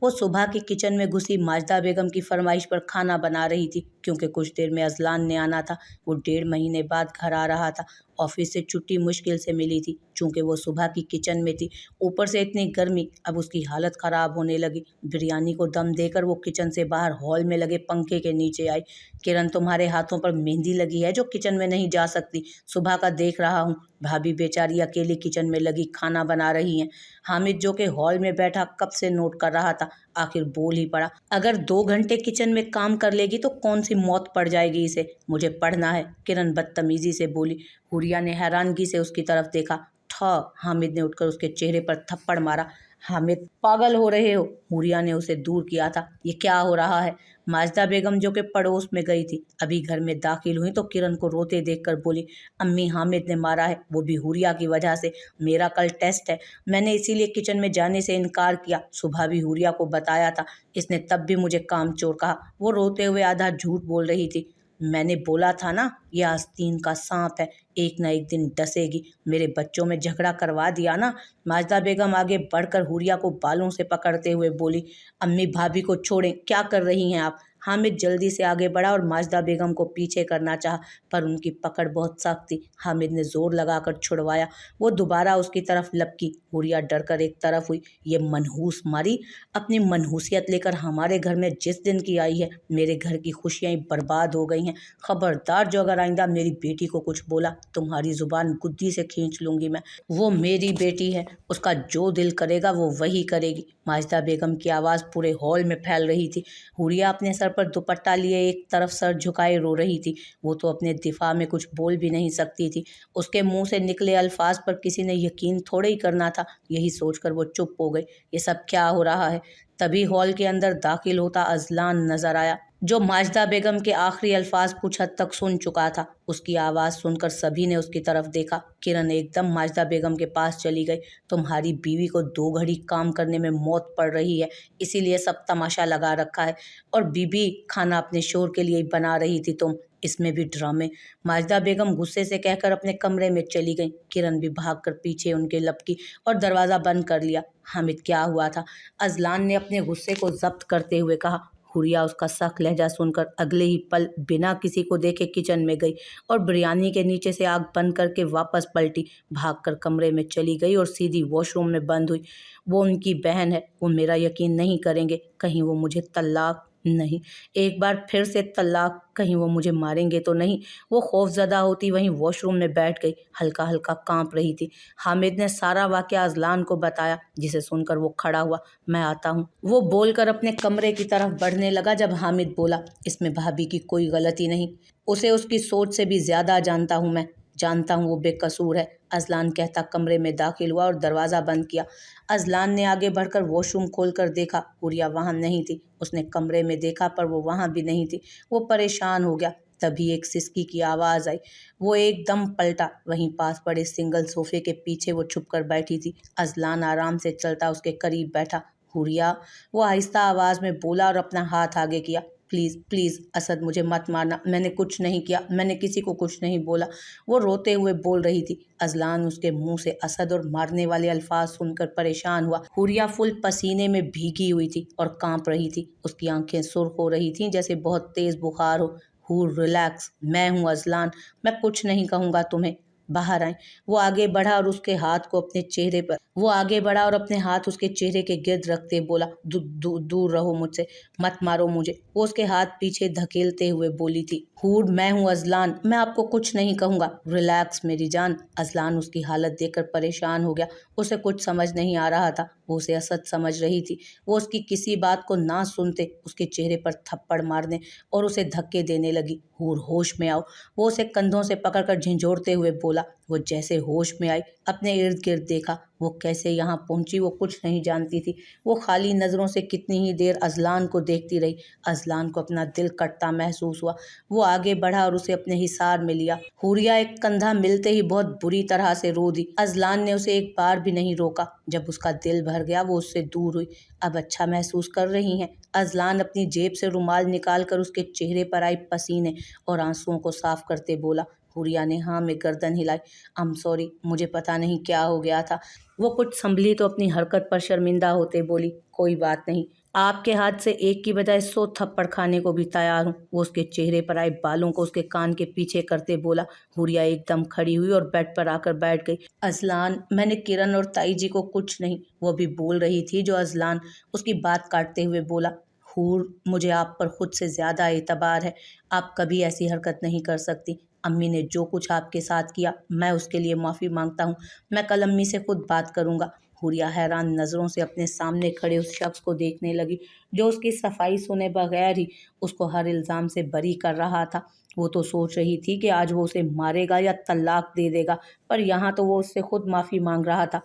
वो सुबह की किचन में घुसी माजिदा बेगम की फरमाइश पर खाना बना रही थी, क्योंकि कुछ देर में अजलान ने आना था। वो 1.5 महीने बाद घर आ रहा था। ऑफिस से छुट्टी मुश्किल से मिली थी, चूंकि वो सुबह की किचन में थी। ऊपर से इतनी गर्मी, अब उसकी हालत ख़राब होने लगी। बिरयानी को दम देकर वो किचन से बाहर हॉल में लगे पंखे के नीचे आई। किरण, तुम्हारे हाथों पर मेहंदी लगी है जो किचन में नहीं जा सकती। सुबह का देख रहा हूँ। भाभी बेचारी अकेली किचन में लगी खाना बना रही हैं। हामिद, जो कि हॉल में बैठा कब से नोट कर रहा था, आखिर बोल ही पड़ा, अगर 2 घंटे किचन में काम कर लेगी तो कौन सी मौत पड़ जाएगी इसे। मुझे पढ़ना है, किरण बदतमीजी से बोली। हुरिया ने हैरानगी से उसकी तरफ देखा। हामिद ने उठकर उसके चेहरे पर थप्पड़ मारा। हामिद, पागल हो रहे हो? हुरिया ने उसे दूर किया था। ये क्या हो रहा है? माजिदा बेगम, जो कि पड़ोस में गई थी, अभी घर में दाखिल हुई तो किरण को रोते देखकर बोली, अम्मी, हामिद ने मारा है, वो भी हुरिया की वजह से। मेरा कल टेस्ट है, मैंने इसीलिए किचन में जाने से इनकार किया। सुबह भी हुरिया को बताया था, इसने तब भी मुझे कामचोर कहा। वो रोते हुए आधा झूठ बोल रही थी। मैंने बोला था ना, यह आस्तीन का सांप है, एक ना एक दिन डसेगी। मेरे बच्चों में झगड़ा करवा दिया ना। माजिदा बेगम आगे बढ़कर हुरिया को बालों से पकड़ते हुए बोली, अम्मी, भाभी को छोड़ें, क्या कर रही हैं आप? हामिद जल्दी से आगे बढ़ा और माजिदा बेगम को पीछे करना चाहा, पर उनकी पकड़ बहुत सख्त थी। हामिद ने जोर लगाकर छुड़वाया। वो दोबारा उसकी तरफ लपकी। हुरिया डरकर एक तरफ हुई। ये मनहूस मारी अपनी मनहूसियत लेकर हमारे घर में जिस दिन की आई है, मेरे घर की खुशियाँ बर्बाद हो गई हैं। खबरदार, जो अगर आइंदा मेरी बेटी को कुछ बोला, तुम्हारी जुबान गुद्दी से खींच लूंगी मैं। वो मेरी बेटी है, उसका जो दिल करेगा वो वही करेगी। माजिदा बेगम की आवाज़ पूरे हॉल में फैल रही थी। हुरिया अपने सर पर दुपट्टा लिए एक तरफ सर झुकाए रो रही थी। वो तो अपने दिफा में कुछ बोल भी नहीं सकती थी। उसके मुंह से निकले अल्फाज पर किसी ने यकीन थोड़े ही करना था। यही सोचकर वो चुप हो गई। ये सब क्या हो रहा है? तभी हॉल के अंदर दाखिल होता अजलान नजर आया, जो माजिदा बेगम के आखिरी अल्फाज कुछ हद तक सुन चुका था। उसकी आवाज़ सुनकर सभी ने उसकी तरफ देखा। किरण एकदम माजिदा बेगम के पास चली गई। तुम्हारी बीवी को 2 घड़ी काम करने में मौत पड़ रही है, इसीलिए सब तमाशा लगा रखा है। और बीबी, खाना अपने शोर के लिए ही बना रही थी तुम, इसमें भी ड्रामे। माजिदा बेगम गुस्से से कहकर अपने कमरे में चली गई। किरण भी भागकर पीछे उनके लपकी और दरवाज़ा बंद कर लिया। हामिद, क्या हुआ था? अजलान ने अपने गुस्से को जब्त करते हुए कहा। हुरिया उसका सख्त लहजा सुनकर अगले ही पल बिना किसी को देखे किचन में गई और बिरयानी के नीचे से आग बंद करके वापस पलटी, भागकर कमरे में चली गई और सीधी वॉशरूम में बंद हुई। वो उनकी बहन है, वो मेरा यकीन नहीं करेंगे, कहीं वो मुझे तलाक नहीं, एक बार फिर से तलाक, कहीं वो मुझे मारेंगे तो नहीं। वो खौफजदा होती वहीं वॉशरूम में बैठ गई, हल्का हल्का कांप रही थी। हामिद ने सारा वाकया अजलान को बताया, जिसे सुनकर वो खड़ा हुआ। मैं आता हूँ, वो बोलकर अपने कमरे की तरफ बढ़ने लगा जब हामिद बोला, इसमें भाभी की कोई गलती नहीं, उसे उसकी सोच से भी ज्यादा जानता हूँ मैं, जानता हूँ वो बेकसूर है। अजलान कहता कमरे में दाखिल हुआ और दरवाज़ा बंद किया। अजलान ने आगे बढ़कर वॉशरूम खोलकर देखा, हुरिया वहाँ नहीं थी। उसने कमरे में देखा पर वो वहाँ भी नहीं थी। वो परेशान हो गया। तभी एक सिसकी की आवाज़ आई। वो एकदम पलटा। वहीं पास पड़े सिंगल सोफे के पीछे वो छुपकर बैठी थी। अजलान आराम से चलता उसके करीब बैठा। हुरिया, वो आहिस्ता आवाज़ में बोला और अपना हाथ आगे किया। प्लीज़ प्लीज़ असद, मुझे मत मारना, मैंने कुछ नहीं किया, मैंने किसी को कुछ नहीं बोला। वो रोते हुए बोल रही थी। अजलान उसके मुंह से असद और मारने वाले अल्फाज सुनकर परेशान हुआ। हुरिया फुल पसीने में भीगी हुई थी और कांप रही थी। उसकी आंखें सुर्ख हो रही थीं जैसे बहुत तेज बुखार हो। हूर, रिलैक्स, मैं हूँ अजलान, मैं कुछ नहीं कहूँगा तुम्हें, बाहर आए। वो आगे बढ़ा और उसके हाथ को अपने चेहरे पर वो आगे बढ़ा और अपने हाथ उसके चेहरे के गिर्द रखते बोला, दूर रहो मुझसे, मत मारो मुझे। वो उसके हाथ पीछे धकेलते हुए बोली थी, हूर, मैं हूँ अजलान, मैं आपको कुछ नहीं कहूँगा, रिलैक्स मेरी जान। अजलान उसकी हालत देखकर परेशान हो गया। उसे कुछ समझ नहीं आ रहा था। वो उसे असद समझ रही थी। वो उसकी किसी बात को ना सुनते उसके चेहरे पर थप्पड़ मारने और उसे धक्के देने लगी। हूर, होश में आओ। वो उसे कंधों से पकड़कर झिंझोड़ते हुए बोला। वो जैसे होश में आई, अपने इर्द गिर्द देखा। वो कैसे यहाँ पहुंची वो कुछ नहीं जानती थी। वो खाली नज़रों से कितनी ही देर अजलान को देखती रही। अजलान को अपना दिल कटता महसूस हुआ। वो आगे बढ़ा और उसे अपने हिसार में लिया। हुरिया एक कंधा मिलते ही बहुत बुरी तरह से रो दी। अजलान ने उसे एक बार भी नहीं रोका। जब उसका दिल भर गया वो उससे दूर हुई। अब अच्छा महसूस कर रही हैं? अजलान अपनी जेब से रुमाल निकाल कर उसके चेहरे पर आई पसीने और आंसुओं को साफ करते बोला। हुरिया ने हाँ में गर्दन हिलाई। I'm सॉरी, मुझे पता नहीं क्या हो गया था। वो कुछ संभली तो अपनी हरकत पर शर्मिंदा होते बोली, कोई बात नहीं, आपके हाथ से एक की बजाय 100 थप्पड़ खाने को भी तैयार हूँ। वो उसके चेहरे पर आए बालों को उसके कान के पीछे करते बोला। हुरिया एकदम खड़ी हुई और बेड पर आकर बैठ गई। अजलान, मैंने किरण और ताई जी को कुछ नहीं। वो भी बोल रही थी जो अजलान उसकी बात काटते हुए बोला। हूर, मुझे आप पर खुद से ज्यादा एतबार है। आप कभी ऐसी हरकत नहीं कर सकती। अम्मी ने जो कुछ आपके साथ किया, मैं उसके लिए माफ़ी मांगता हूँ। मैं कल अम्मी से खुद बात करूँगा। हुरिया हैरान नज़रों से अपने सामने खड़े उस शख्स को देखने लगी जो उसकी सफाई सुने बगैर ही उसको हर इल्ज़ाम से बरी कर रहा था। वो तो सोच रही थी कि आज वो उसे मारेगा या तलाक दे देगा, पर यहाँ तो वो उससे खुद माफ़ी मांग रहा था।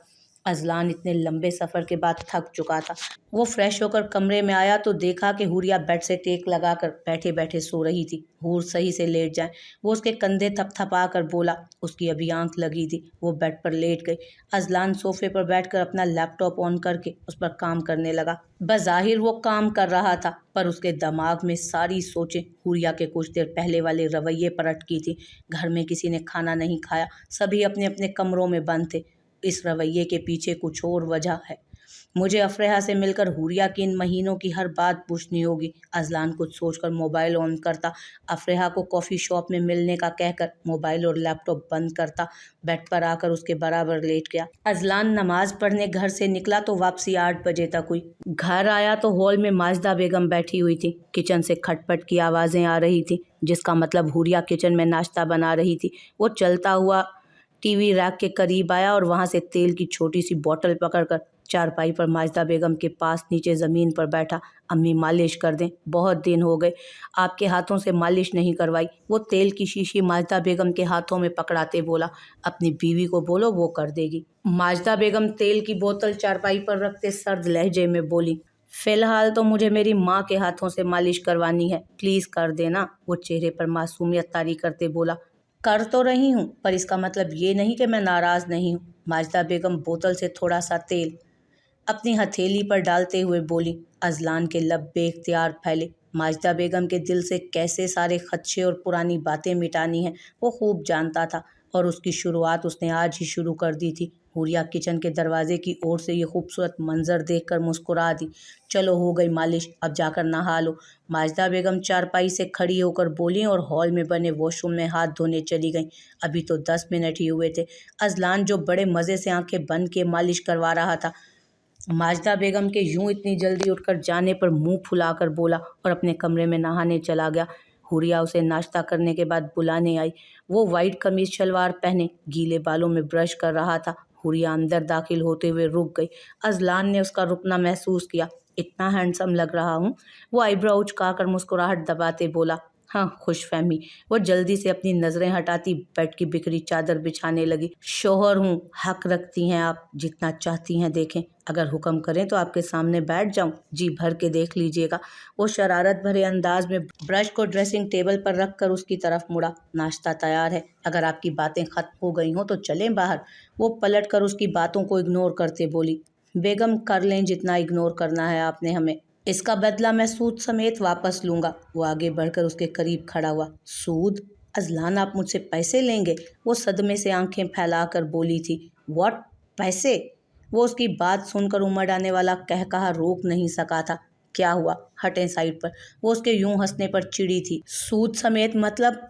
अजलान इतने लंबे सफ़र के बाद थक चुका था। वो फ्रेश होकर कमरे में आया तो देखा कि हुरिया बेड से टेक लगाकर बैठे बैठे सो रही थी। हूर, सही से लेट जाए। वो उसके कंधे थपथपा कर बोला। उसकी अभी आंख लगी थी। वो बेड पर लेट गई। अजलान सोफे पर बैठकर अपना लैपटॉप ऑन करके उस पर काम करने लगा। बज़ाहिर वो काम कर रहा था, पर उसके दिमाग में सारी सोचें हुरिया के कुछ देर पहले वाले रवैये पर अटकी थी। घर में किसी ने खाना नहीं खाया, सभी अपने अपने कमरों में बंद थे। इस रवैये के पीछे कुछ और वजह है। मुझे अफरेहा से मिलकर हुरिया की इन महीनों की हर बात पूछनी होगी। अजलान कुछ सोचकर मोबाइल ऑन करता, अफरेहा को कॉफ़ी शॉप में मिलने का कहकर मोबाइल और लैपटॉप बंद करता, बेड पर आकर उसके बराबर लेट गया। अजलान नमाज पढ़ने घर से निकला तो वापसी 8 बजे तक हुई। घर आया तो हॉल में माजिदा बेगम बैठी हुई थी। किचन से खटपट की आवाज़ें आ रही थी, जिसका मतलब हुरिया किचन में नाश्ता बना रही थी। वो चलता हुआ टीवी रैक के करीब आया और वहां से तेल की छोटी सी बोतल पकड़कर चारपाई पर माजिदा बेगम के पास नीचे ज़मीन पर बैठा। अम्मी, मालिश कर दें, बहुत दिन हो गए आपके हाथों से मालिश नहीं करवाई। वो तेल की शीशी माजिदा बेगम के हाथों में पकड़ाते बोला। अपनी बीवी को बोलो, वो कर देगी। माजिदा बेगम तेल की बोतल चारपाई पर रखते सर्द लहजे में बोली। फिलहाल तो मुझे मेरी माँ के हाथों से मालिश करवानी है, प्लीज़ कर देना। वो चेहरे पर मासूमियत तारी करते बोला। कर तो रही हूँ, पर इसका मतलब ये नहीं कि मैं नाराज़ नहीं हूँ। माजिदा बेगम बोतल से थोड़ा सा तेल अपनी हथेली पर डालते हुए बोली। अजलान के लब बेख्तियार फैले। माजिदा बेगम के दिल से कैसे सारे खदशे और पुरानी बातें मिटानी हैं वो खूब जानता था, और उसकी शुरुआत उसने आज ही शुरू कर दी थी। हुरिया किचन के दरवाजे की ओर से ये खूबसूरत मंजर देखकर मुस्कुरा दी। चलो, हो गई मालिश, अब जाकर नहा लो। माजिदा बेगम चारपाई से खड़ी होकर बोली और हॉल में बने वॉशरूम में हाथ धोने चली गईं। अभी तो 10 मिनट ही हुए थे। अजलान, जो बड़े मज़े से आंखें बंद किए मालिश करवा रहा था, माजिदा बेगम के यूं इतनी जल्दी उठकर जाने पर मुंह फुलाकर बोला और अपने कमरे में नहाने चला गया। हुरिया उसे नाश्ता करने के बाद बुलाने आई। वो वाइट कमीज शलवार पहने गीले बालों में ब्रश कर रहा था। हुरिया अंदर दाखिल होते हुए रुक गई। अजलान ने उसका रुकना महसूस किया। इतना हैंडसम लग रहा हूँ, वो आईब्रो उचकाकर मुस्कुराहट दबाते बोला। हाँ, खुशफहमी। वो जल्दी से अपनी नज़रें हटाती बेड की बिखरी चादर बिछाने लगी। शोहर हूँ, हक रखती हैं आप, जितना चाहती हैं देखें। अगर हुक्म करें तो आपके सामने बैठ जाऊं, जी भर के देख लीजिएगा। वो शरारत भरे अंदाज में ब्रश को ड्रेसिंग टेबल पर रखकर उसकी तरफ मुड़ा। नाश्ता तैयार है, अगर आपकी बातें खत्म हो गई हों तो चलें बाहर। वो पलट कर उसकी बातों को इग्नोर करते बोली। बेगम, कर लें जितना इग्नोर करना है आपने हमें, इसका बदला मैं सूद समेत वापस लूंगा। वो आगे बढ़कर उसके करीब खड़ा हुआ। सूद? अजलान, आप मुझसे पैसे लेंगे? वो सदमे से आंखें फैलाकर बोली थी। व्हाट? पैसे? वो उसकी बात सुनकर उमड़ आने वाला कहकहा रोक नहीं सका था। क्या हुआ? हटें साइड पर। वो उसके यूं हंसने पर चिढ़ी थी। सूद समेत मतलब?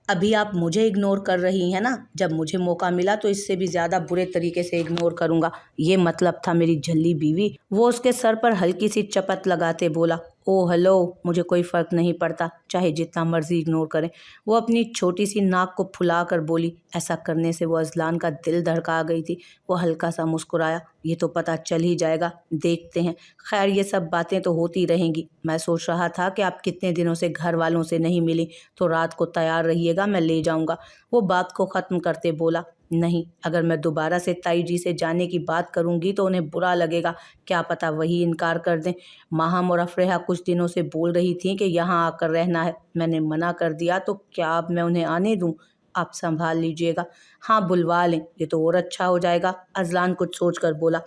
अभी आप मुझे इग्नोर कर रही हैं ना, जब मुझे मौका मिला तो इससे भी ज्यादा बुरे तरीके से इग्नोर करूंगा, ये मतलब था मेरी झल्ली बीवी। वो उसके सर पर हल्की सी चपत लगाते बोला। ओ हेलो, मुझे कोई फर्क नहीं पड़ता, चाहे जितना मर्जी इग्नोर करें। वो अपनी छोटी सी नाक को फुला कर बोली। ऐसा करने से वो अजलान का दिल धड़का गई थी। वो हल्का सा मुस्कुराया। ये तो पता चल ही जाएगा, देखते हैं। खैर, ये सब बातें तो होती रहेंगी। मैं सोच रहा था कि आप कितने दिनों से घर वालों से नहीं मिली, तो रात को तैयार रहिएगा, मैं ले जाऊंगा। वो बात को ख़त्म करते बोला। नहीं, अगर मैं दोबारा से ताई जी से जाने की बात करूंगी तो उन्हें बुरा लगेगा, क्या पता वही इनकार कर दें। माहम और अफरेहा कुछ दिनों से बोल रही थी कि यहाँ आकर रहना है, मैंने मना कर दिया, तो क्या अब मैं उन्हें आने दूं? आप संभाल लीजिएगा। हाँ, बुलवा लें, ये तो और अच्छा हो जाएगा। अजलान कुछ सोच कर बोला।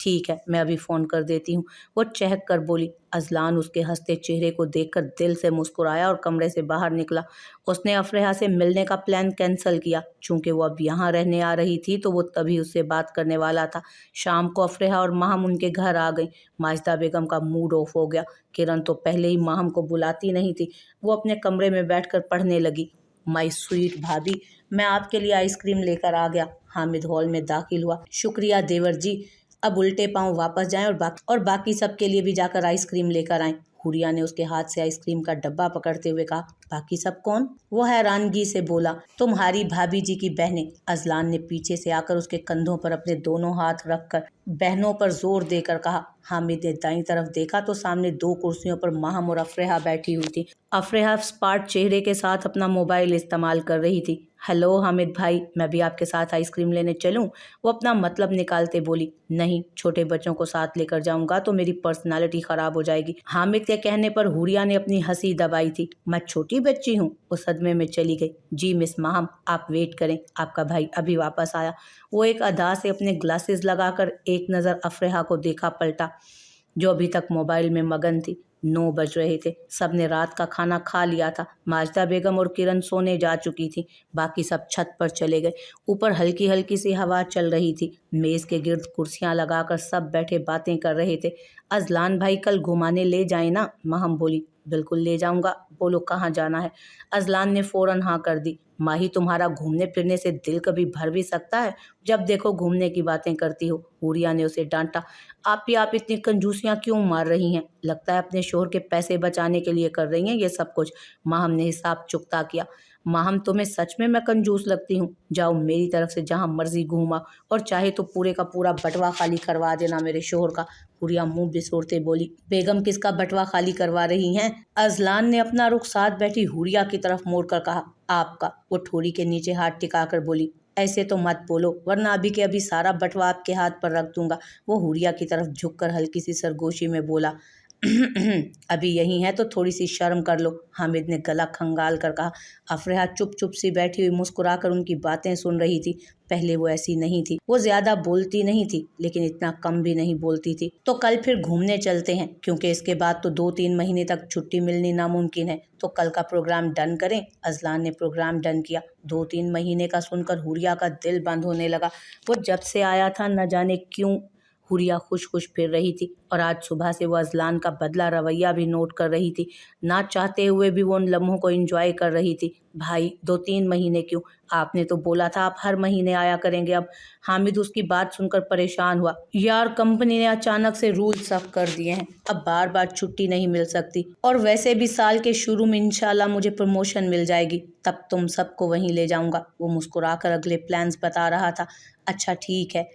ठीक है, मैं अभी फ़ोन कर देती हूँ, वो चहक कर बोली। अज़लान उसके हंसते चेहरे को देखकर दिल से मुस्कुराया और कमरे से बाहर निकला। उसने अफ़रेहा से मिलने का प्लान कैंसिल किया। चूँकि वो अब यहाँ रहने आ रही थी तो वो तभी उससे बात करने वाला था। शाम को अफ़रेहा और माहम उनके घर आ गई। माजिदा बेगम का मूड ऑफ हो गया। किरण तो पहले ही माहम को बुलाती नहीं थी। वो अपने कमरे में बैठकर पढ़ने लगी। माई स्वीट भाभी, मैं आपके लिए आइसक्रीम लेकर आ गया। हामिद हॉल में दाखिल हुआ। शुक्रिया देवर जी, अब उल्टे पांव वापस जाएं और बाकी सबके लिए भी जाकर आइसक्रीम लेकर आएं। हुरिया ने उसके हाथ से आइसक्रीम का डब्बा पकड़ते हुए कहा। बाकी सब कौन? वो हैरानगी से बोला। तुम्हारी भाभी जी की बहनें। अजलान ने पीछे से आकर उसके कंधों पर अपने दोनों हाथ रखकर बहनों पर जोर देकर कहा। हामिद ने दाईं तरफ देखा तो सामने 2 कुर्सियों पर माहम और अफरेहा बैठी हुई थी। अफरेहा स्पार्ट चेहरे के साथ अपना मोबाइल इस्तेमाल कर रही थी। हेलो हामिद भाई, मैं भी आपके साथ आइसक्रीम लेने चलूं? वो अपना मतलब निकालते बोली। नहीं, छोटे बच्चों को साथ लेकर जाऊंगा तो मेरी पर्सनालिटी खराब हो जाएगी। हामिद के कहने पर हुरिया ने अपनी हंसी दबाई थी। मैं छोटी बच्ची हूँ? वो सदमे में चली गई। जी मिस माहम, आप वेट करें, आपका भाई अभी वापस आया। वो एक अदा से अपने ग्लासेस लगाकर एक नज़र अफरेहा को देखा पलटा, जो अभी तक मोबाइल में मगन थी। 9 बज रहे थे। सबने रात का खाना खा लिया था। माजिदा बेगम और किरण सोने जा चुकी थी। बाकी सब छत पर चले गए। ऊपर हल्की हल्की सी हवा चल रही थी। मेज़ के गिर्द कुर्सियां लगाकर सब बैठे बातें कर रहे थे। अजलान भाई कल घुमाने ले जाए ना? महम बोली। बिल्कुल ले जाऊंगा, बोलो कहाँ जाना है? अजलान ने फौरन हाँ कर दी। माही, तुम्हारा घूमने फिरने से दिल कभी भर भी सकता है? जब देखो घूमने की बातें करती हो। हुरिया ने उसे डांटा। आप इतनी कंजूसियां क्यों मार रही हैं? लगता है अपने शोहर के पैसे बचाने के लिए कर रही हैं ये सब कुछ। माहम ने हिसाब चुकता किया। माहम, तुम्हें सच में मैं कंजूस लगती हूँ? जाओ, मेरी तरफ से जहाँ मर्जी घूमा, और चाहे तो पूरे का पूरा बटवा खाली करवा देना मेरे शोहर का। हुरिया मुंह बिसोरते बोली। बेगम, किसका बटवा खाली करवा रही हैं? अजलान ने अपना रुख साथ बैठी हुरिया की तरफ मोड़कर कहा। आपका। वो ठोड़ी के नीचे हाथ टिकाकर बोली। ऐसे तो मत बोलो, वरना अभी के अभी सारा बटवा आपके हाथ पर रख दूंगा। वो हुरिया की तरफ झुककर हल्की सी सरगोशी में बोला। अभी यही है तो थोड़ी सी शर्म कर लो। हामिद ने गला खंगाल कर कहा। अफरेहा चुप चुप सी बैठी हुई मुस्कुराकर उनकी बातें सुन रही थी। पहले वो ऐसी नहीं थी। वो ज्यादा बोलती नहीं थी, लेकिन इतना कम भी नहीं बोलती थी। तो कल फिर घूमने चलते हैं, क्योंकि इसके बाद तो 2-3 महीने तक छुट्टी मिलनी नामुमकिन है। तो कल का प्रोग्राम डन करें? अजलान ने प्रोग्राम डन किया। 2-3 महीने का सुनकर हुरिया का दिल बंद होने लगा। वो जब से आया था न जाने क्यों हुरिया खुश खुश फिर रही थी, और आज सुबह से वो अजलान का बदला रवैया भी नोट कर रही थी। ना चाहते हुए भी वो उन लम्हों को एंजॉय कर रही थी। भाई, 2-3 महीने क्यों? आपने तो बोला था आप हर महीने आया करेंगे अब। हामिद उसकी बात सुनकर परेशान हुआ। यार, कंपनी ने अचानक से रूल सख्त कर दिए हैं। अब बार बार छुट्टी नहीं मिल सकती, और वैसे भी साल के शुरू में इंशाल्लाह मुझे प्रमोशन मिल जाएगी, तब तुम सबको वहीं ले जाऊंगा। वो मुस्कुराकर अगले प्लान्स बता रहा था। अच्छा ठीक है,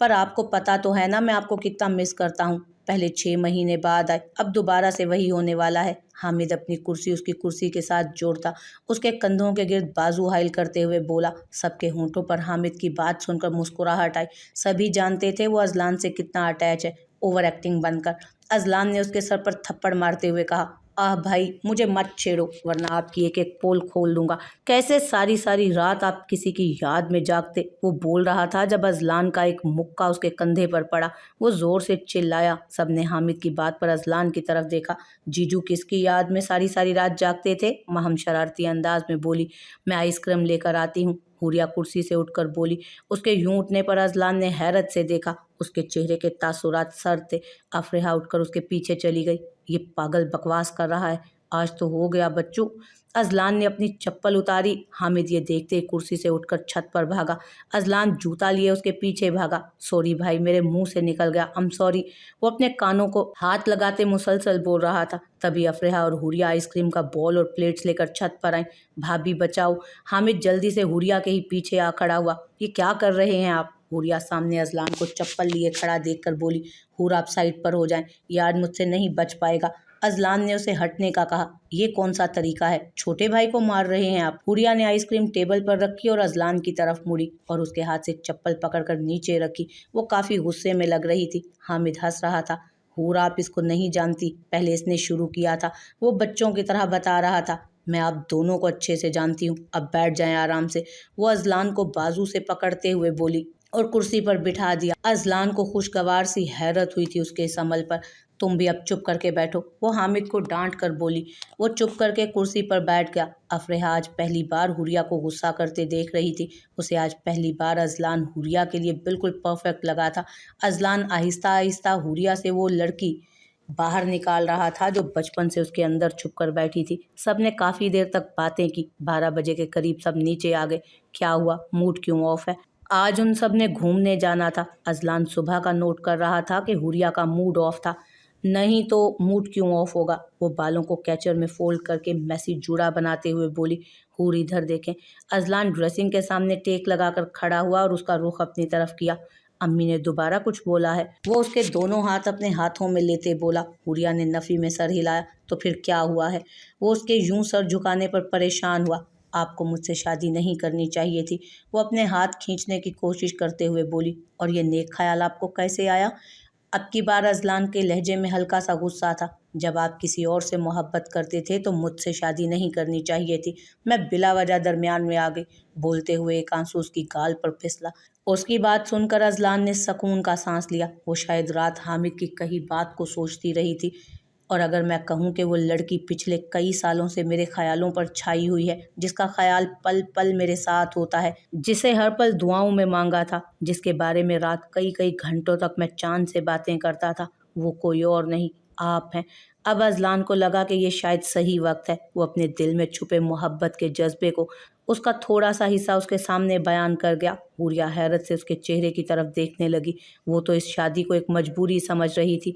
पर आपको पता तो है ना मैं आपको कितना मिस करता हूँ। पहले 6 महीने बाद आए, अब दोबारा से वही होने वाला है। हामिद अपनी कुर्सी उसकी कुर्सी के साथ जोड़ता उसके कंधों के गिर्द बाजू हाइल करते हुए बोला। सबके होंठों पर हामिद की बात सुनकर मुस्कुराहट आई। सभी जानते थे वो अजलान से कितना अटैच है। ओवर एक्टिंग बंद कर। अजलान ने उसके सर पर थप्पड़ मारते हुए कहा। आह भाई, मुझे मत छेड़ो, वरना आपकी एक एक पोल खोल दूंगा। कैसे सारी सारी रात आप किसी की याद में जागते? वो बोल रहा था जब अजलान का एक मुक्का उसके कंधे पर पड़ा। वो जोर से चिल्लाया। सबने हामिद की बात पर अजलान की तरफ देखा। जीजू किसकी याद में सारी सारी रात जागते थे? महम शरारती अंदाज में बोली। मैं आइसक्रीम लेकर आती हूँ। हुरिया कुर्सी से उठकर बोली। उसके यूं उठने पर अजलान ने हैरत से देखा। उसके चेहरे के तासुरात सर थे। अफरेहा उठकर उसके पीछे चली गई। ये पागल बकवास कर रहा है, आज तो हो गया बच्चों। अजलान ने अपनी चप्पल उतारी। हामिद ये देखते ही कुर्सी से उठकर छत पर भागा। अजलान जूता लिए उसके पीछे भागा। सॉरी भाई, मेरे मुंह से निकल गया, आई एम सॉरी। वो अपने कानों को हाथ लगाते मुसलसल बोल रहा था। तभी अफरेहा और हुरिया आइसक्रीम का बॉल और प्लेट्स लेकर छत पर आई। भाभी बचाओ। हामिद जल्दी से हुरिया के ही पीछे आ खड़ा हुआ। ये क्या कर रहे हैं आप? हुरिया सामने अजलान को चप्पल लिए खड़ा देखकर बोली। हुर, आप साइड पर हो जाएं, ये आज मुझसे नहीं बच पाएगा। अजलान ने उसे हटने का कहा। ये कौन सा तरीका है? छोटे भाई को मार रहे हैं आप। हुरिया ने आइसक्रीम टेबल पर रखी और अजलान की तरफ मुड़ी और उसके हाथ से चप्पल पकड़कर नीचे रखी। वो काफी गुस्से में लग रही थी। हामिद हंस रहा था। हुर, आप इसको नहीं जानती, पहले इसने शुरू किया था। वो बच्चों की तरह बता रहा था। मैं आप दोनों को अच्छे से जानती हूँ, अब बैठ जाएं आराम से। वो अजलान को बाजू से पकड़ते हुए बोली। और कुर्सी पर बिठा दिया। अजलान को खुशगवार सी हैरत हुई थी उसके इस अमल पर। तुम भी अब चुप करके बैठो, वो हामिद को डांट कर बोली। वो चुप करके कुर्सी पर बैठ गया। अफरेहा आज पहली बार हुरिया को गुस्सा करते देख रही थी। उसे आज पहली बार अजलान हुरिया के लिए बिल्कुल परफेक्ट लगा था। अजलान आहिस्ता आहिस्ता हुरिया से वो लड़की बाहर निकाल रहा था जो बचपन से उसके अंदर छुप कर बैठी थी। सबने काफ़ी देर तक बातें की। 12 बजे के करीब सब नीचे आ गए। क्या हुआ, मूड क्यों ऑफ है? आज उन सब ने घूमने जाना था। अजलान सुबह का नोट कर रहा था कि हुरिया का मूड ऑफ था। नहीं तो मूड क्यों ऑफ होगा? वो बालों को कैचर में फोल्ड करके मैसी जूड़ा बनाते हुए बोली। हूर इधर देखें। अजलान ड्रेसिंग के सामने टेक लगाकर खड़ा हुआ और उसका रुख अपनी तरफ किया। अम्मी ने दोबारा कुछ बोला है? वो उसके दोनों हाथ अपने हाथों में लेते बोला। हुरिया ने नफी में सर हिलाया। तो फिर क्या हुआ है? वो उसके यूं सर झुकाने पर परेशान हुआ। आपको मुझसे शादी नहीं करनी चाहिए थी। वो अपने हाथ खींचने की कोशिश करते हुए बोली। और ये नेक ख्याल आपको कैसे आया? अब की बार अजलान के लहजे में हल्का सा गुस्सा था। जब आप किसी और से मोहब्बत करते थे तो मुझसे शादी नहीं करनी चाहिए थी। मैं बिला वजह दरमियान में आ गई। बोलते हुए एक आंसू उसकी गाल पर फिसला। उसकी बात सुनकर अजलान ने सुकून का सांस लिया। वो शायद रात हामिद की कही बात को सोचती रही थी। और अगर मैं कहूँ कि वो लड़की पिछले कई सालों से मेरे ख्यालों पर छाई हुई है, जिसका ख्याल पल पल मेरे साथ होता है, जिसे हर पल दुआओं में मांगा था, जिसके बारे में रात कई कई घंटों तक मैं चांद से बातें करता था, वो कोई और नहीं, आप हैं। अब अजलान को लगा कि ये शायद सही वक्त है। वो अपने दिल में छुपे मोहब्बत के जज्बे को उसका थोड़ा सा हिस्सा उसके सामने बयान कर गया। हुरिया हैरत से उसके चेहरे की तरफ देखने लगी। वो तो इस शादी को एक मजबूरी समझ रही थी।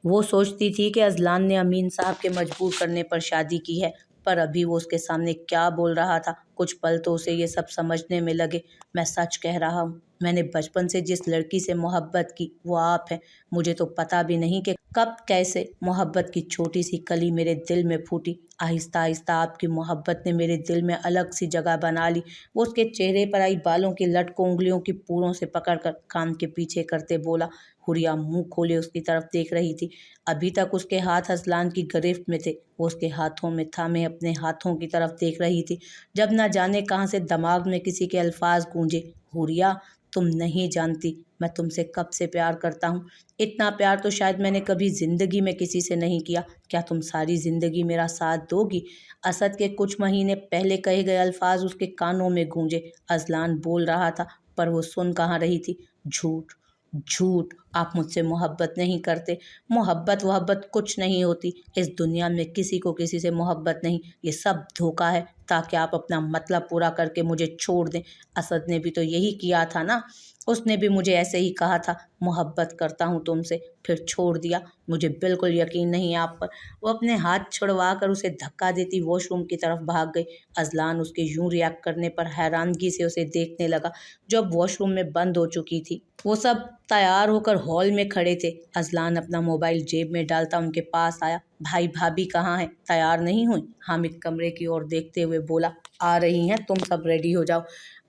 वो सोचती थी कि अजलान ने अमीन साहब के मजबूर करने पर शादी की है, पर अभी वो उसके सामने क्या बोल रहा था। कुछ पल तो उसे ये सब समझने में लगे। मैं सच कह रहा हूँ, मैंने बचपन से जिस लड़की से मोहब्बत की वो आप हैं। मुझे तो पता भी नहीं कि कब कैसे मोहब्बत की छोटी सी कली मेरे दिल में फूटी। आहिस्ता आहिस्ता आपकी मोहब्बत ने मेरे दिल में अलग सी जगह बना ली। वो उसके चेहरे पर आई बालों की लट को उंगलियों की पूरों से पकड़कर कान के पीछे करते बोला। हुरिया मुंह खोले उसकी तरफ देख रही थी। अभी तक उसके हाथ अजलान की गिरफ्त में थे। वो उसके हाथों में थामे अपने हाथों की तरफ देख रही थी। जब न जाने कहाँ से दिमाग में किसी के अल्फाज गूंजे। हुरिया, तुम नहीं जानती मैं तुमसे कब से प्यार करता हूँ। इतना प्यार तो शायद मैंने कभी जिंदगी में किसी से नहीं किया। क्या तुम सारी जिंदगी मेरा साथ दोगी? असद के कुछ महीने पहले कहे गए अल्फाज उसके कानों में गूंजे। अजलान बोल रहा था पर वो सुन कहाँ रही थी। झूठ, झूठ, आप मुझसे मोहब्बत नहीं करते। मोहब्बत वहब्बत कुछ नहीं होती। इस दुनिया में किसी को किसी से मोहब्बत नहीं। ये सब धोखा है ताकि आप अपना मतलब पूरा करके मुझे छोड़ दें। असद ने भी तो यही किया था ना। उसने भी मुझे ऐसे ही कहा था, मोहब्बत करता हूँ तुमसे, फिर छोड़ दिया। मुझे बिल्कुल यकीन नहीं है आप पर। वो अपने हाथ छुड़वा कर उसे धक्का देती वॉशरूम की तरफ भाग गई। अजलान उसके यूं रिएक्ट करने पर हैरानगी से उसे देखने लगा, जो अब वॉशरूम में बंद हो चुकी थी। वो सब तैयार होकर हॉल में खड़े थे। अजलान अपना मोबाइल जेब में डालता उनके पास आया। भाई भाभी कहाँ हैं? तैयार नहीं हुई? हामिद कमरे की ओर देखते हुए बोला। आ रही हैं, तुम सब रेडी हो जाओ।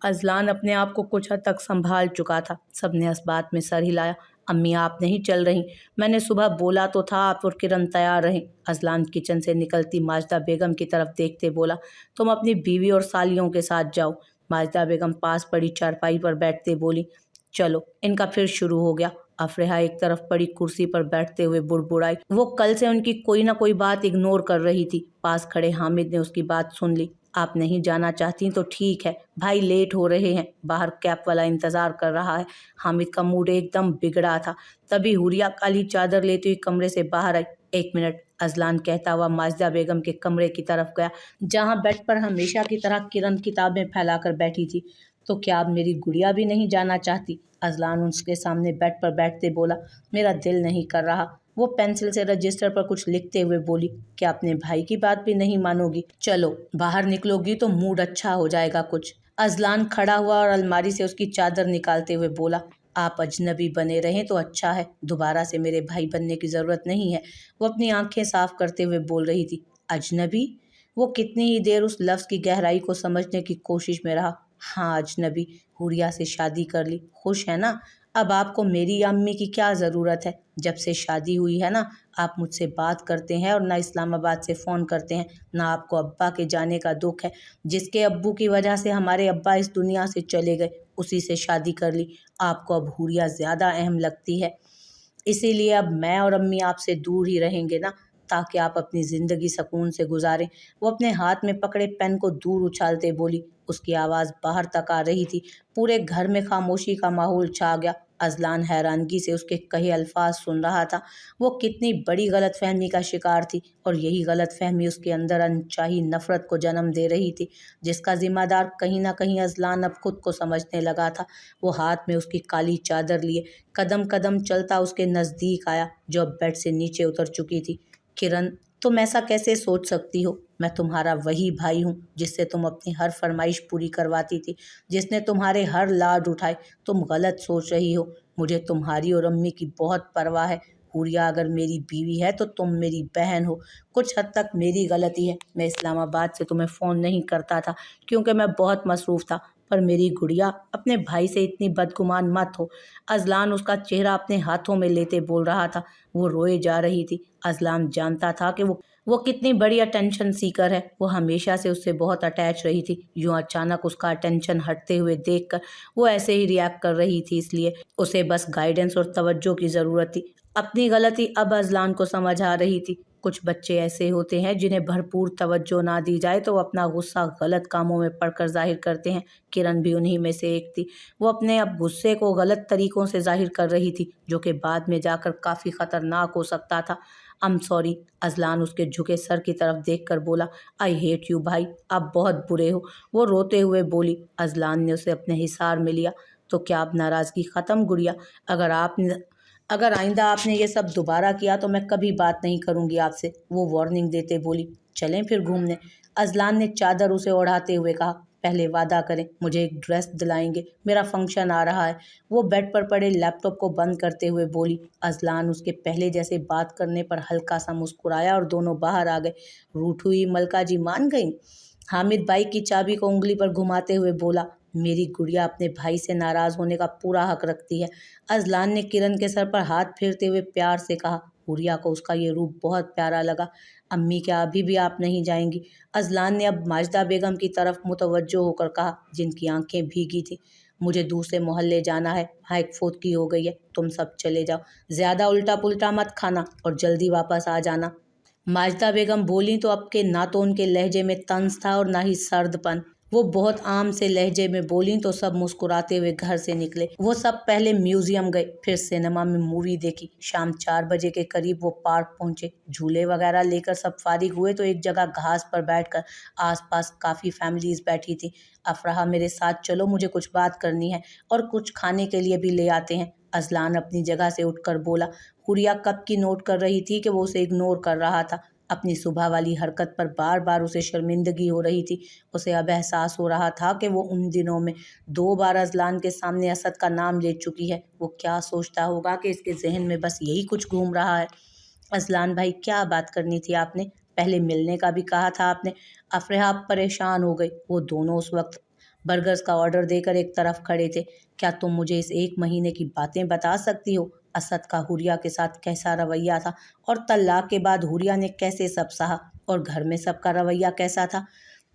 अजलान अपने आप को कुछ हद तक संभाल चुका था। सबने इस बात में सर हिलाया। अम्मी आप नहीं चल रही? मैंने सुबह बोला तो था आप और किरण तैयार रहें। अजलान किचन से निकलती माजिदा बेगम की तरफ देखते बोला। तुम अपनी बीवी और सालियों के साथ जाओ। माजिदा बेगम पास पड़ी चारपाई पर बैठते बोली। चलो, इनका फिर शुरू हो गया। अफरेहा एक तरफ पड़ी कुर्सी पर बैठते हुए बुड़बुड़ाई। वो कल से उनकी कोई ना कोई बात इग्नोर कर रही थी। पास खड़े हामिद ने उसकी बात सुन ली। आप नहीं जाना चाहती तो ठीक है, भाई लेट हो रहे हैं, बाहर कैब वाला इंतजार कर रहा है। हामिद का मूड एकदम बिगड़ा था। तभी हुरिया काली चादर लेती हुई कमरे से बाहर आई। एक मिनट, अजलान कहता हुआ माजिदा बेगम के कमरे की तरफ गया, जहाँ बेड पर हमेशा की तरह किरण किताबें फैलाकर बैठी थी। तो क्या अब मेरी गुड़िया भी नहीं जाना चाहती? अजलान उसके सामने बेड पर बैठते बोला। मेरा दिल नहीं कर रहा। वो पेंसिल से रजिस्टर पर कुछ लिखते हुए बोली। क्या अपने भाई की बात भी नहीं मानोगी? चलो, बाहर निकलोगी तो मूड अच्छा हो जाएगा कुछ। अजलान खड़ा हुआ और अलमारी से उसकी चादर निकालते हुए बोला। आप अजनबी बने रहें तो अच्छा है, दोबारा से मेरे भाई बनने की ज़रूरत नहीं है। वो अपनी आंखें साफ करते हुए बोल रही थी। अजनबी? वो कितनी ही देर उस लफ्ज़ की गहराई को समझने की कोशिश में रहा। हाँ, अजनबी। हुरिया से शादी कर ली, खुश है ना? अब आपको मेरी या अम्मी की क्या ज़रूरत है? जब से शादी हुई है ना, आप मुझसे बात करते हैं और ना इस्लामाबाद से फ़ोन करते हैं, ना आपको अब्बा के जाने का दुख है। जिसके अब्बू की वजह से हमारे अब्बा इस दुनिया से चले गए, उसी से शादी कर ली। आपको अब हुरिया ज़्यादा अहम लगती है, इसीलिए अब मैं और अम्मी आपसे दूर ही रहेंगे ना, ताकि आप अपनी ज़िंदगी सुकून से गुजारें। वो अपने हाथ में पकड़े पेन को दूर उछालते बोली। उसकी आवाज़ बाहर तक आ रही थी। पूरे घर में खामोशी का माहौल छा गया। अजलान हैरानगी से उसके कहे अल्फाज सुन रहा था। वो कितनी बड़ी गलतफहमी का शिकार थी, और यही गलतफहमी उसके अंदर अनचाही नफरत को जन्म दे रही थी, जिसका जिम्मेदार कहीं ना कहीं अजलान अब खुद को समझने लगा था। वो हाथ में उसकी काली चादर लिए कदम कदम चलता उसके नज़दीक आया, जो अब बेड से नीचे उतर चुकी थी। किरण, तुम ऐसा कैसे सोच सकती हो? मैं तुम्हारा वही भाई हूँ जिससे तुम अपनी हर फरमाइश पूरी करवाती थी, जिसने तुम्हारे हर लाड उठाए। तुम गलत सोच रही हो। मुझे तुम्हारी और अम्मी की बहुत परवाह है। हुरिया अगर मेरी बीवी है तो तुम मेरी बहन हो। कुछ हद तक मेरी गलती है। मैं इस्लामाबाद से तुम्हें फ़ोन नहीं करता था क्योंकि मैं बहुत मसरूफ़ था। पर मेरी गुड़िया, अपने भाई से इतनी बदगुमान मत हो। अजलान उसका चेहरा अपने हाथों में लेते बोल रहा था। वो रोए जा रही थी। अजलान जानता था कि वो कितनी बड़ी अटेंशन सीकर है। वो हमेशा से उससे बहुत अटैच रही थी। यूं अचानक उसका अटेंशन हटते हुए देखकर वो ऐसे ही रिएक्ट कर रही थी, इसलिए उसे बस गाइडेंस और तवज्जो की ज़रूरत थी। अपनी गलती अब अजलान को समझ आ रही थी। कुछ बच्चे ऐसे होते हैं जिन्हें भरपूर तवज्जो ना दी जाए तो वो अपना गुस्सा गलत कामों में पढ़कर जाहिर करते हैं। किरण भी उन्हीं में से एक थी। वो अपने अब गुस्से को गलत तरीकों से जाहिर कर रही थी, जो कि बाद में जाकर काफ़ी ख़तरनाक हो सकता था। I am sorry. अजलान उसके झुके सर की तरफ देखकर बोला। आई हेट यू भाई, आप बहुत बुरे हो। वो रोते हुए बोली। अजलान ने उसे अपने हिसार में लिया। तो क्या अब नाराज़गी ख़त्म गुड़िया? अगर आइंदा आपने ये सब दोबारा किया तो मैं कभी बात नहीं करूंगी आपसे, वो वार्निंग देते बोली। चलें फिर घूमने, अजलान ने चादर उसे ओढ़ाते हुए कहा। पहले वादा करें, मुझे एक ड्रेस दिलाएंगे, मेरा फंक्शन आ रहा है। वो बेड पर पड़े लैपटॉप को बंद करते हुए बोली। अजलान उसके पहले जैसे बात करने पर हल्का सा मुस्कुराया और दोनों बाहर आ गए। रूठ हुई मलका जी मान गई। हामिद बाई की चाबी को उंगली पर घुमाते हुए बोला। मेरी गुड़िया अपने भाई से नाराज होने का पूरा हक रखती है। अजलान ने किरण के सर पर हाथ फेरते हुए प्यार से कहा। गुड़िया को उसका ये रूप बहुत प्यारा लगा। अम्मी, क्या अभी भी आप नहीं जाएंगी? अजलान ने अब माजिदा बेगम की तरफ मुतवज्जो होकर कहा, जिनकी आंखें भीगी थी। मुझे दूसरे मोहल्ले जाना है, वहाँ एक फोतकी हो गई है, तुम सब चले जाओ। ज्यादा उल्टा पुल्टा मत खाना और जल्दी वापस आ जाना। माजिदा बेगम बोली तो अब के ना तो उनके लहजे में तंज था और ना ही सर्दपन। वो बहुत आम से लहजे में बोली तो सब मुस्कुराते हुए घर से निकले। वो सब पहले म्यूजियम गए, फिर सिनेमा में मूवी देखी। शाम 4 बजे के करीब वो पार्क पहुंचे। झूले वगैरह लेकर सब फारिग हुए तो एक जगह घास पर बैठकर आसपास काफ़ी फैमिलीज बैठी थी। अफराह, मेरे साथ चलो, मुझे कुछ बात करनी है और कुछ खाने के लिए भी ले आते हैं। अजलान अपनी जगह से उठकर बोला। हुरिया कब की नोट कर रही थी कि वो उसे इग्नोर कर रहा था। अपनी सुबह वाली हरकत पर बार बार उसे शर्मिंदगी हो रही थी। उसे अब एहसास हो रहा था कि वो उन दिनों में 2 बार अजलान के सामने असद का नाम ले चुकी है। वो क्या सोचता होगा कि इसके जहन में बस यही कुछ घूम रहा है। अजलान भाई, क्या बात करनी थी आपने? पहले मिलने का भी कहा था आपने। अफराह परेशान हो गई। वो दोनों उस वक्त बर्गर्स का ऑर्डर देकर एक तरफ खड़े थे। क्या तुम मुझे इस 1 महीने की बातें बता सकती हो? असद का हुरिया के साथ कैसा रवैया था, और तलाक के बाद हुरिया ने कैसे सब सहा, और घर में सबका रवैया कैसा था?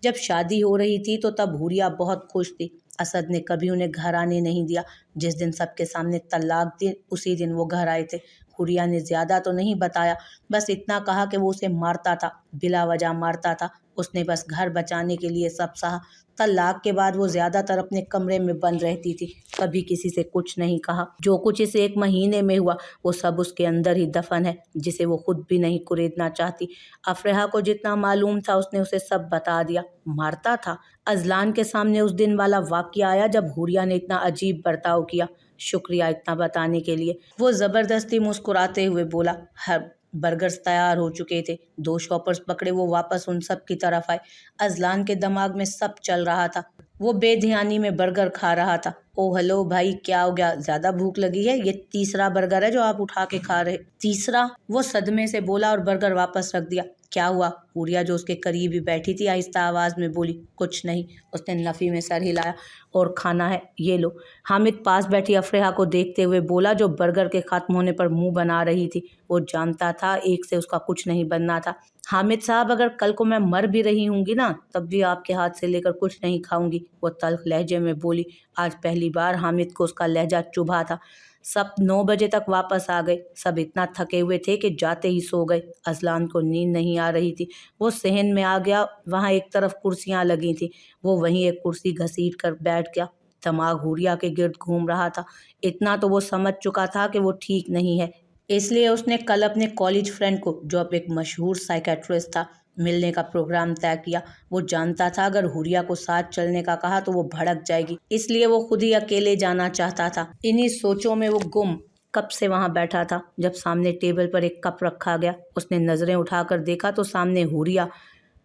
जब शादी हो रही थी तो तब हुरिया बहुत खुश थी। असद ने कभी उन्हें घर आने नहीं दिया। जिस दिन सबके सामने तलाक दी उसी दिन वो घर आए थे। हुरिया ने ज़्यादा तो नहीं बताया, बस इतना कहा कि वो उसे मारता था, बिला वजह मारता था। उसने बस घर बचाने के लिए सब सहा। तलाक के बाद वो ज़्यादातर अपने कमरे में बंद रहती थी, कभी किसी से कुछ नहीं कहा। जो कुछ इस 1 महीने में हुआ वो सब उसके अंदर ही दफन है, जिसे वो खुद भी नहीं कुरेदना चाहती। अफराह को जितना मालूम था उसने उसे सब बता दिया। मारता था? अजलान के सामने उस दिन वाला वाक़या आया जब हुरिया ने इतना अजीब बर्ताव किया। शुक्रिया इतना बताने के लिए, वो ज़बरदस्ती मुस्कुराते हुए बोला। हर बर्गर्स तैयार हो चुके थे। 2 शॉपर्स पकड़े वो वापस उन सब की तरफ आए। अजलान के दिमाग में सब चल रहा था। वो बेध्यानी में बर्गर खा रहा था। ओ हेलो भाई, क्या हो गया? ज्यादा भूख लगी है? ये तीसरा बर्गर है जो आप उठा के खा रहे। तीसरा? वो सदमे से बोला और बर्गर वापस रख दिया। क्या हुआ? हुरिया जो उसके करीब ही बैठी थी आहिस्ता आवाज में बोली। कुछ नहीं, उसने नफी में सर हिलाया। और खाना है, ये लो। हामिद पास बैठी अफराह को देखते हुए बोला, जो बर्गर के खत्म होने पर मुंह बना रही थी। वो जानता था एक से उसका कुछ नहीं बनना था। हामिद साहब, अगर कल को मैं मर भी रही हूँगी ना, तब भी आपके हाथ से लेकर कुछ नहीं खाऊंगी। वो तल्ख लहजे में बोली। आज पहली बार हामिद को उसका लहजा चुभा था। सब 9 बजे तक वापस आ गए। सब इतना थके हुए थे कि जाते ही सो गए। अजलान को नींद नहीं आ रही थी। वो सहन में आ गया। वहाँ एक तरफ कुर्सियाँ लगी थी, वो वहीं एक कुर्सी घसीट कर बैठ गया। दिमाग हुरिया के गिर्द घूम रहा था। इतना तो वो समझ चुका था कि वो ठीक नहीं है। इसलिए उसने कल अपने कॉलेज फ्रेंड को, जो अब एक मशहूर साइकेट्रिस्ट था, मिलने का प्रोग्राम तय किया। वो जानता था अगर हुरिया को साथ चलने का कहा तो वो भड़क जाएगी, इसलिए वो खुद ही अकेले जाना चाहता था। इन्हीं सोचों में वो गुम कब से वहां बैठा था, जब सामने टेबल पर एक कप रखा गया। उसने नजरें उठाकर देखा तो सामने हुरिया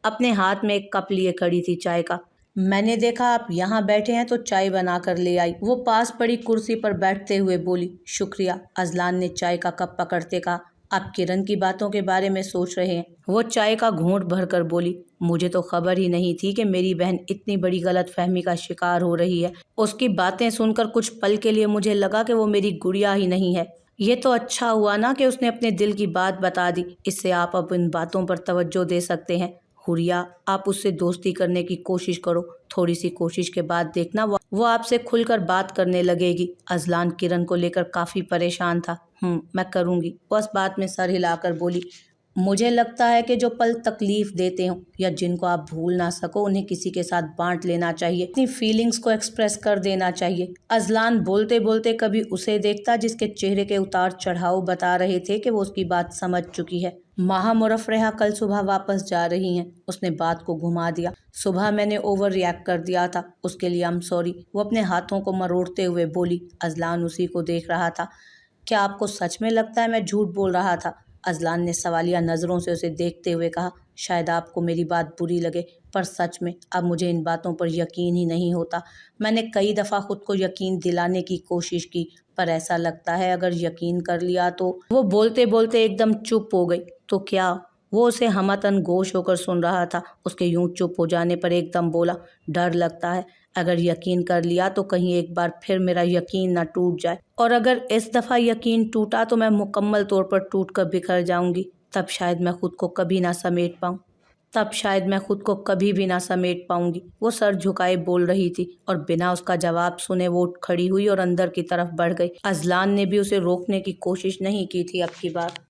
अपने हाथ में एक कप लिए खड़ी थी चाय का। मैंने देखा आप यहाँ बैठे हैं तो चाय बना कर ले आई, वो पास पड़ी कुर्सी पर बैठते हुए बोली। शुक्रिया, अजलान ने चाय का कप पकड़ते कहा। आप किरण की बातों के बारे में सोच रहे हैं? वो चाय का घूंट भरकर बोली। मुझे तो खबर ही नहीं थी कि मेरी बहन इतनी बड़ी गलतफहमी का शिकार हो रही है। उसकी बातें सुनकर कुछ पल के लिए मुझे लगा कि वो मेरी गुड़िया ही नहीं है। ये तो अच्छा हुआ ना कि उसने अपने दिल की बात बता दी। इससे आप अब इन बातों पर तवज्जो दे सकते हैं। हुरिया, आप उससे दोस्ती करने की कोशिश करो। थोड़ी सी कोशिश के बाद देखना वो आपसे खुलकर बात करने लगेगी। अजलान किरण को लेकर काफी परेशान था। मैं करूंगी, बस बात में सर हिलाकर बोली। मुझे लगता है कि जो पल तकलीफ देते हो या जिनको आप भूल ना सको, उन्हें किसी के साथ बांट लेना चाहिए। अपनी फीलिंग्स को एक्सप्रेस कर देना चाहिए। अजलान बोलते बोलते कभी उसे देखता जिसके चेहरे के उतार चढ़ाव बता रहे थे कि वो उसकी बात समझ चुकी है। माहा मुरफ़्फ़रेहा कल सुबह वापस जा रही हैं। उसने बात को घुमा दिया। सुबह मैंने ओवर रिएक्ट कर दिया था, उसके लिए आई एम सॉरी। वो अपने हाथों को मरोड़ते हुए बोली। अजलान उसी को देख रहा था। क्या आपको सच में लगता है मैं झूठ बोल रहा था? अजलान ने सवालिया नज़रों से उसे देखते हुए कहा। शायद आपको मेरी बात बुरी लगे, पर सच में अब मुझे इन बातों पर यकीन ही नहीं होता। मैंने कई दफ़ा खुद को यकीन दिलाने की कोशिश की, पर ऐसा लगता है अगर यकीन कर लिया तो। वो बोलते बोलते एकदम चुप हो गई। तो क्या? वो उसे हमतन गोश होकर सुन रहा था। उसके यूं चुप हो जाने पर एकदम बोला। डर लगता है अगर यकीन कर लिया तो कहीं एक बार फिर मेरा यकीन ना टूट जाए, और अगर इस दफ़ा यकीन टूटा तो मैं मुकम्मल तौर पर टूट कर बिखर जाऊंगी। तब शायद मैं खुद को कभी ना समेट पाऊँ। तब शायद मैं खुद को कभी भी ना समेट पाऊंगी। वो सर झुकाए बोल रही थी और बिना उसका जवाब सुने वो उठ खड़ी हुई और अंदर की तरफ बढ़ गई। अजलान ने भी उसे रोकने की कोशिश नहीं की थी अब की बार।